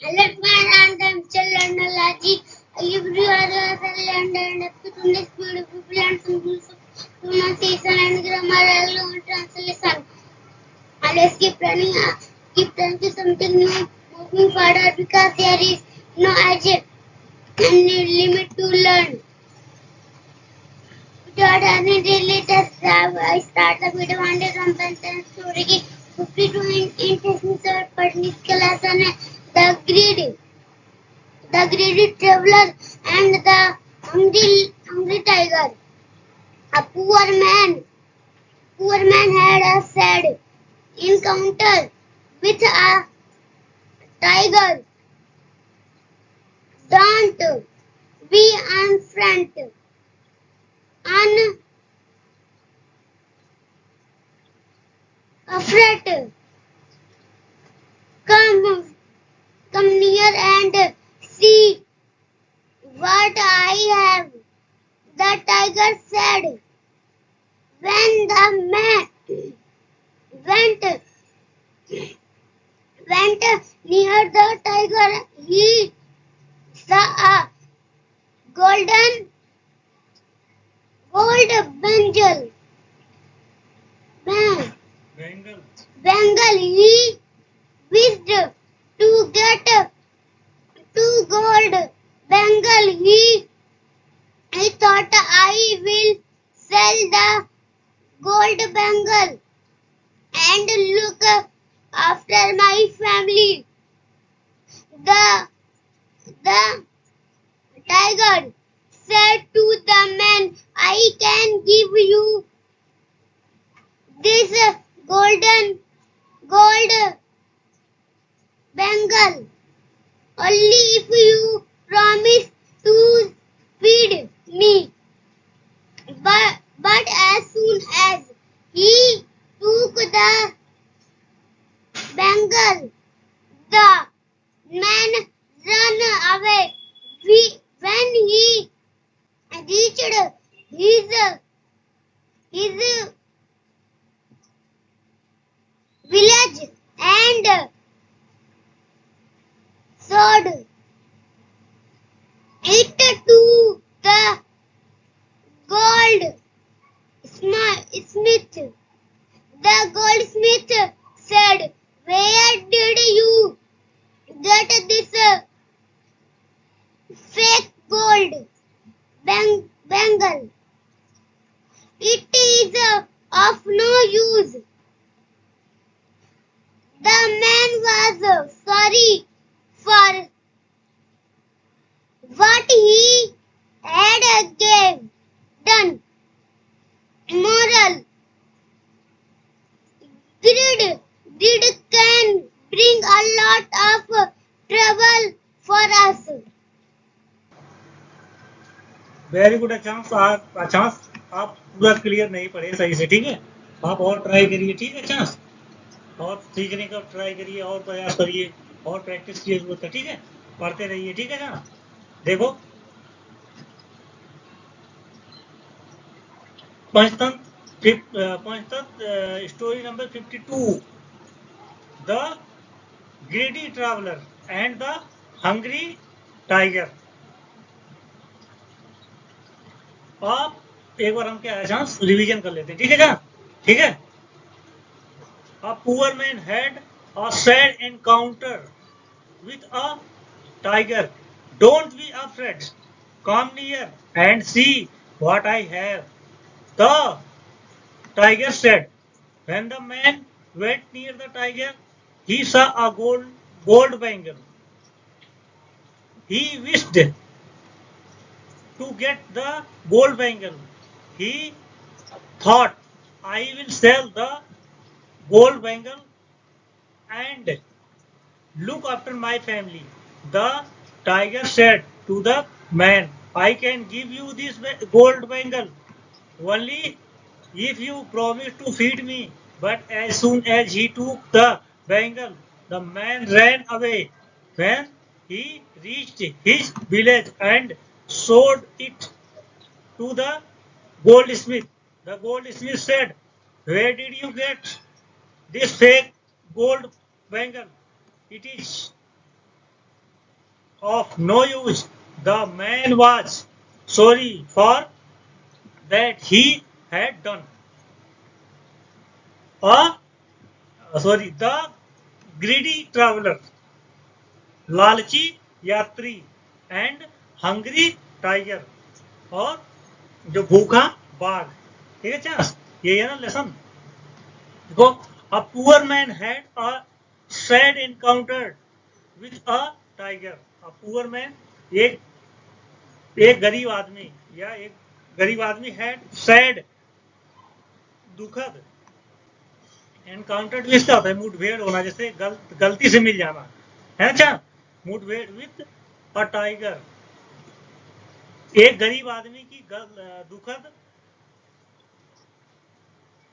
Let my random children allergy. Everywhere land and in this beautiful plants and rules of pronunciation and grammar and translation. Always keep learning to something new, moving further because there is no age and limit to learn. Without any daily test, I start the video one day from sentence story की 52 intentions और पढ़ने के lesson है the greedy traveler and the hungry tiger. A poor man had a sad encounter with a tiger. Don't be unafraid. Come, come near and see what I have. The tiger said. When the man went near the tiger, he saw a golden gold bangle. He wished to get two gold bangle. He thought I will sell the gold bangle and look after my family. The tiger said to the man, I can give you this gold bangle only if you promise to feed me. But as soon as he took the bangle, the man ran away. When he reached his village and sold it to the goldsmith. The goldsmith said, where did you get this fake gold bangle? It is of no use. The man was sorry for what he had done. Moral: greed can bring a lot of trouble for us. Very good अचांस आप पूरा clear नहीं पढ़े सही से, ठीक है? आप और ट्राई करिए, ठीक है अचांस? और सीखने का ट्राई करिए और प्रयास करिए और प्रैक्टिस की जरूरत है, ठीक है? पढ़ते रहिए, ठीक है ना? देखो Panchatantra story number 52, the ग्रेडी traveller and the hungry tiger. आप एक बार हम क्या चांस रिवीजन कर लेते हैं, ठीक है क्या? ठीक है। A poor man had a sad encounter with a tiger. Don't be afraid. Come near and see what I have. The tiger said. When the man went near the tiger, he saw a gold bangle. He wished to get the gold bangle. He thought, I will sell the gold bangle and look after my family. The tiger said to the man, I can give you this gold bangle only if you promise to feed me. But as soon as he took the bangle, the man ran away. When he reached his village and sold it to the goldsmith said, where did you get this fake gold bangle? It is of no use. The man was sorry for that he had done. The greedy traveler, लालची यात्री, and hungry tiger, और जो भूखा बाघ। ठीक है क्या, ये है ना लेसन। देखो, a poor man had a sad encounter with a tiger. A poor man, एक एक गरीब आदमी, या एक गरीब आदमी हैड सैड, दुखद, एनकाउंटर इसका होता है मुठभेड़ होना, जैसे गलती से मिल जाना है। अच्छा, मुठभेड़ विद अ टाइगर, एक गरीब आदमी की दुखद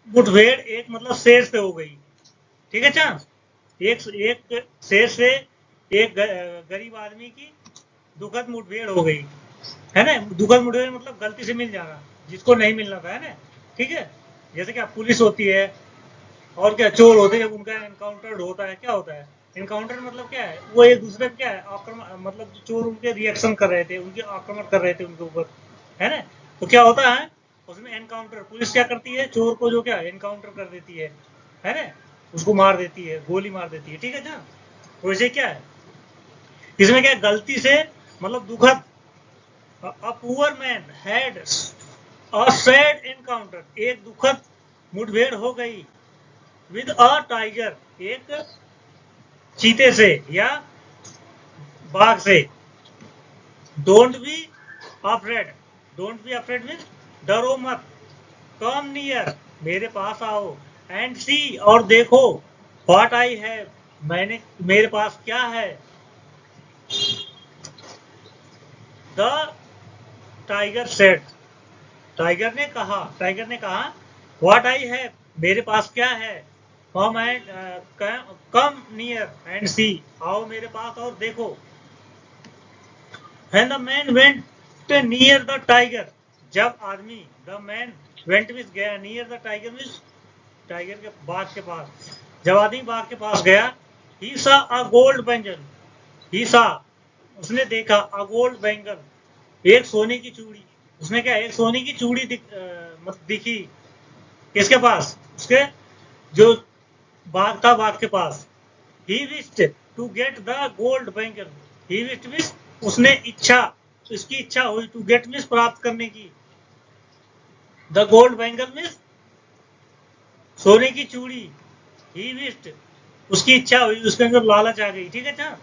मुठभेड़ एक मतलब शेर से हो गई। ठीक है अच्छा, एक शेर से एक गरीब आदमी की दुखद मुठभेड़ हो गई, है ना। दुखद मुठभेड़ मतलब गलती से मिल जाना, जिसको नहीं मिलना था, है ना। ठीक है, जैसे क्या पुलिस होती है और क्या चोर होते हैं, जब उनका एनकाउंटर होता है, क्या होता है एनकाउंटर मतलब क्या है, वो एक दूसरे पे क्या है आक्रमण, मतलब चोर उनके रिएक्शन कर रहे थे, उनके आक्रमण कर रहे थे उनके ऊपर, है ना। तो क्या होता है उसमें एनकाउंटर, पुलिस क्या करती है चोर को जो क्या एनकाउंटर कर देती है ना, उसको मार देती है, गोली मार देती है। ठीक है ना, वैसे क्या है इसमें क्या गलती से मतलब दुखद, a poor man had a sad encounter, एक दुखद मुठभेड़ हो गई विद अ टाइगर, एक चीते से या बाघ से। Don't be afraid, don't be afraid means डरो मत, कम नियर मेरे पास आओ, एंड सी और देखो, व्हाट आई हैव मैंने मेरे पास क्या है। द टाइगर सेड, टाइगर ने कहा व्हाट आई हैव मेरे पास क्या है, come and come near and see आओ मेरे पास और देखो। When the man went near the tiger, जब आदमी the man went with गया near the tiger means tiger के बाघ के पास, जब आदमी बाघ के पास गया, he saw a gold bangle, he saw उसने देखा a gold bangle, एक सोने की चूड़ी। उसने क्या एक सोने की चूड़ी दिखी किसके पास, उसके जो बाघ था बाघ के पास। he wished to get the gold bangle, he wished means उसने इच्छा, इसकी इच्छा हुई, टू गेट मीन्स प्राप्त करने की, द गोल्ड बैंगल मीन्स सोने की चूड़ी, ही विश्ड उसकी इच्छा हुई, उसके अंदर लालच आ गई। ठीक है ना,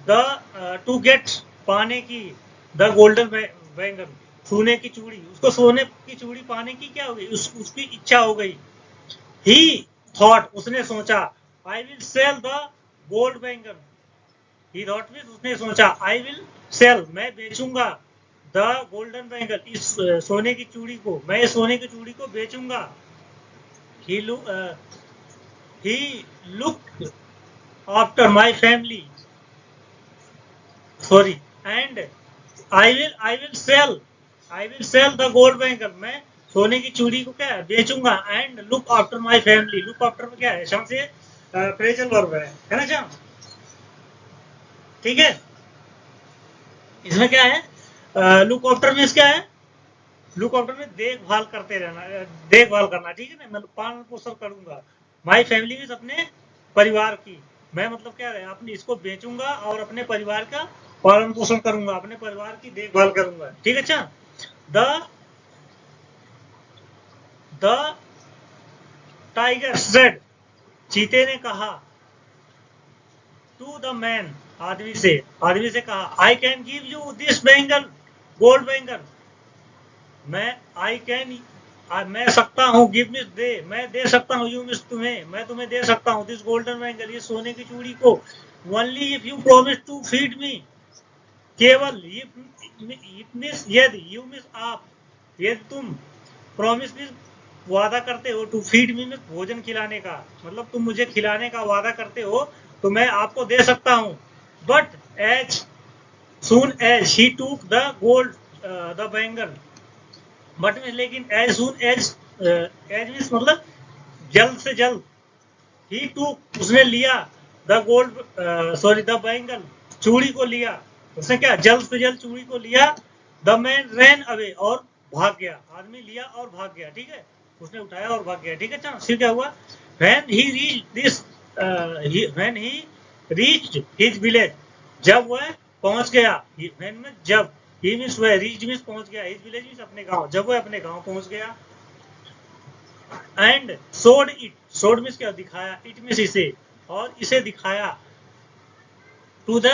द टू गेट पाने की, द गोल्डन बैंगल सोने की चूड़ी, उसको सोने की चूड़ी पाने की क्या हो गई, उसकी इच्छा हो गई। ही थॉट उसने सोचा, I will sell the gold bangle, he thought means उसने सोचा, आई विल सेल मैं बेचूंगा, द गोल्डन बैंगल इस सोने की चूड़ी को, मैं सोने की चूड़ी को बेचूंगा। He look after my family, sorry, and I will sell the gold bangle, मैं सोने की चूड़ी को क्या है बेचूंगा, and look after my family, look after में क्या है शम से प्रेजल वर्ब है ना शम। ठीक है, इसमें क्या है लुक आफ्टर में क्या है, लुक आफ्टर में देखभाल करते रहना, देखभाल करना। ठीक है ना, मतलब पालन पोषण करूंगा, माई फैमिली में अपने परिवार की, मैं मतलब क्या है अपनी इसको बेचूंगा और अपने परिवार का पालन पोषण करूंगा, अपने परिवार की देखभाल करूंगा। ठीक है अच्छा, द द टाइगर सेड चीते ने कहा, टू द मैन आदमी से कहा, I can give you this bangle gold bangle, मैं सकता हूँ, गिव मिस दे मैं दे सकता हूँ, यू मिस तुम्हें मैं तुम्हें दे सकता हूँ, दिस गोल्डन बैंगल ये सोने की चूड़ी को, only if you promise to feed me, केवल मिस यदि, यू मिस आप, यदि तुम, प्रॉमिस मिस वादा करते हो, टू फीड मी में भोजन खिलाने का, मतलब तुम मुझे खिलाने का वादा करते हो तो मैं आपको दे सकता हूँ। But as soon as he took the gold the bangle, but में लेकिन एज सून एज मीन्स मतलब जल्द से जल्द, ही टूक उसने लिया, द गोल्ड द बैंगल चूड़ी को लिया, उसने क्या जल्द से जल्द चूड़ी को लिया। द मैन रैन अवे, और भाग गया। आदमी लिया और भाग गया, ठीक है, उसने उठाया और भाग गया, ठीक है। फिर क्या हुआ? when he reached this when he reached his village, जब वह पहुंच गया, when में जब, he means वह, reached means पहुंच गया, his village means अपने गांव, जब वह अपने गांव पहुंच गया। And showed it, showed means क्या, दिखाया, it means इसे, और इसे दिखाया, टू द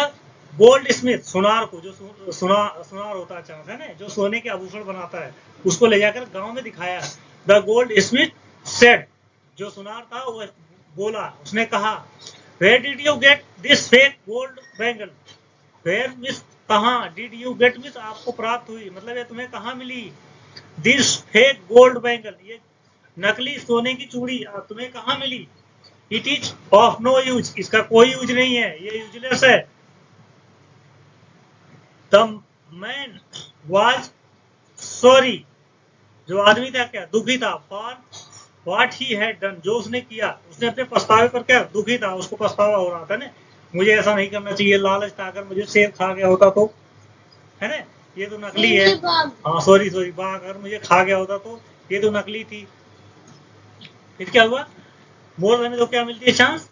गोल्ड स्मिथ, सुनार को, जो सुनार होता है ना, जो सोने के आभूषण बनाता है, उसको ले जाकर गांव में दिखाया। द गोल्ड स्मिथ सेड, जो सुनार था वो बोला, उसने कहा, where did you get this fake gold bangle? Where means कहाँ, डिड यू गेट मिस आपको प्राप्त हुई, मतलब ये तुम्हें कहाँ मिली। दिस फेक गोल्ड बैंगल, ये नकली सोने की चूड़ी तुम्हें कहाँ मिली। It is of no use, इसका कोई यूज नहीं है, ये यूजलेस है। द मैन वाज सॉरी, जो आदमी था क्या, दुखी था। For what he had done, जो उसने किया, उसने अपने पछतावे पर क्या, दुखी था, उसको पछतावा हो रहा था ना, मुझे ऐसा नहीं करना चाहिए, लालच था, अगर मुझे सेब खा गया होता तो, है ना, ये तो नकली है। हाँ सॉरी बाघ अगर मुझे खा गया होता तो ये तो नकली थी। फिर क्या हुआ? मोर देने तो क्या मिलती है chance.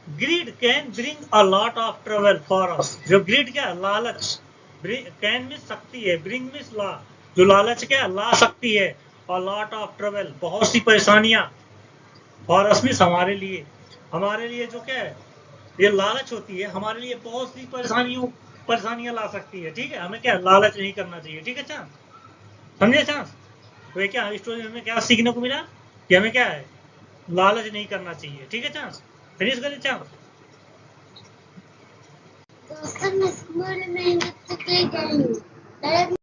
Greed can bring a lot of trouble for us, जो ग्रीड क्या, लालच, कैन में सकती है, ब्रिंग में ला, जो लालच क्या ला सकती है, और लॉट ऑफ ट्रबल, बहुत सी परेशानियां, फॉर अस मीन्स हमारे लिए जो क्या है, ये लालच होती है, हमारे लिए बहुत सी परेशानियां ला सकती है, ठीक है। हमें क्या, लालच नहीं करना चाहिए, ठीक है चांस, समझे चांस। तो ये क्या स्टोरी में हमें क्या सीखने को मिला, कि हमें क्या है, लालच नहीं करना चाहिए, ठीक है चांस। फिनिश करें चांस। दोस्तों, मैं स्कूल में नृत्य के गई।